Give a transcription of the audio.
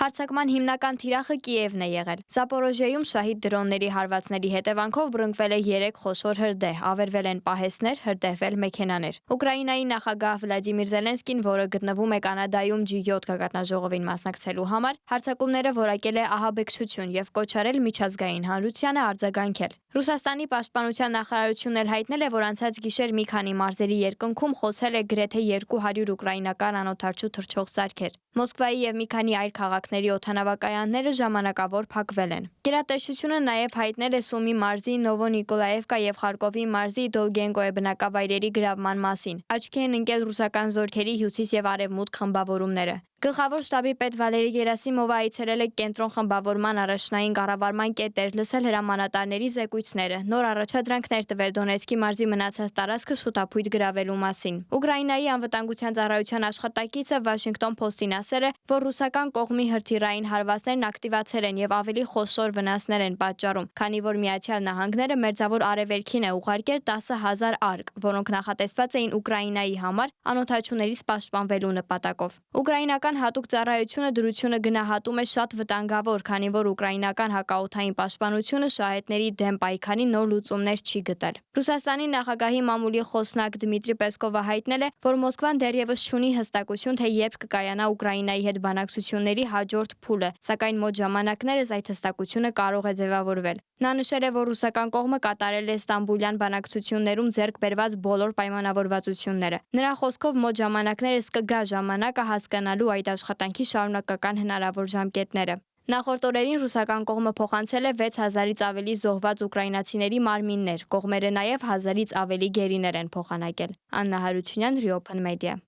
Հարձակման հիմնական թիրախը Կիևն է եղել։ Զապորոժիայում շահիդ դրոնների հարվածների հետևանքով բռնկվել է 3 խոշոր հրդեհ, ավերվել են պահեստներ, հրդեհվել մեքենաներ։ Ուկրաինայի նախագահ Վլադիմիր Զելենսկին, որը գտնվում է Կանադայում G7 գագաթնաժողովին մասնակցելու համար, հարձակումները որակել է ահաբեկչություն եւ կոչ արել միջազգային հանրությանը արձագանքել։ Ռուսաստանի պաշտպանության նախարարությունն էլ հայտնել է, որ անցած գիշեր մի քանի մարզերի երկնքում խոցել է գրեթե 200 ուկրաինական անօդաչու թռչող սարքեր։ Մոսկվայի եւ մի քանի այլ քաղաքների օդանավակայանները ժամանակավոր փակվել են։ Գերատեսչությունը նաև հայտնել է Սումի մարզի Նովոնիկոլաևկա եւ Խարկովի մարզի Դոլգենկոե բնակավայրերի գրավման մասին։ Աչքի են ընկել ռուսական զորքերի հյուսիս եւ արևմուտք խմբավորումները։ Գլխավոր շտաբի պետ Վալերի Գերասիմովը այցելել է կենտրոն խմբավորման առաջնային կառավարման կետեր, լսել հրամանատարների զեկույցները, նոր առաջադրանքներ տվել Դոնեցկի մարզի մնացած տարածքը շուտափույթ գրավելու մասին։ Ուկրաինայի անվտանգության ծառայության աշխատակիցը Washington Post-ին ասել է, որ ռուսական կողմի հրթիռային հարվածներն ակտիվացել են եւ ավելի խոշոր վնասներ են պատճառում, քանի որ Միացյալ Նահանգները Մերձավոր Արևելքին է ուղարկել 10,000 արկ, որոնք նախատեսված էին Ուկրաինայի համար անօդաչուներից պաշտպանվելու նպատակով։ Ուկրաինական հատուկ ծառայությունը դրությունը գնահատում է շատ վտանգավոր, քանի որ ուկրաինական հակաօդային պաշտպանությունը շահետների դեմ պայքարի նոր լուծումներ չի գտել։ Ռուսաստանի նախագահի մամուլի խոսնակ Դմիտրի Պեսկովը հայտնել է, որ Մոսկվան դեռևս չունի հստակություն, թե երբ կկայանա Ուկրաինայի հետ բանակցությունների հաջորդ փուլը, սակայն մոտ ժամանակներս այդ հստակությունը կարող է ձևավորվել։ Նա նշել է, որ ռուսական կողմը կատարել է Ստամբուլյան բանակցություններում ձեռք բերված բոլոր պայմանավորվածությունները։ Նրա խոսքով մոտ ժամանակներս կգա ժամանակը հասկանալու այդ աշխատանքի շարունակական հնարավոր ժամկետները։ Նախորդ օրերին ռուսական կողմը փոխանցել է 6000-ից ավելի զոհված ուկրաինացիների մարմիններ, կողմերը նաև 1000-ից ավելի գերիներ են փոխանակել։ Աննա Հարությունյան, Reopen Media։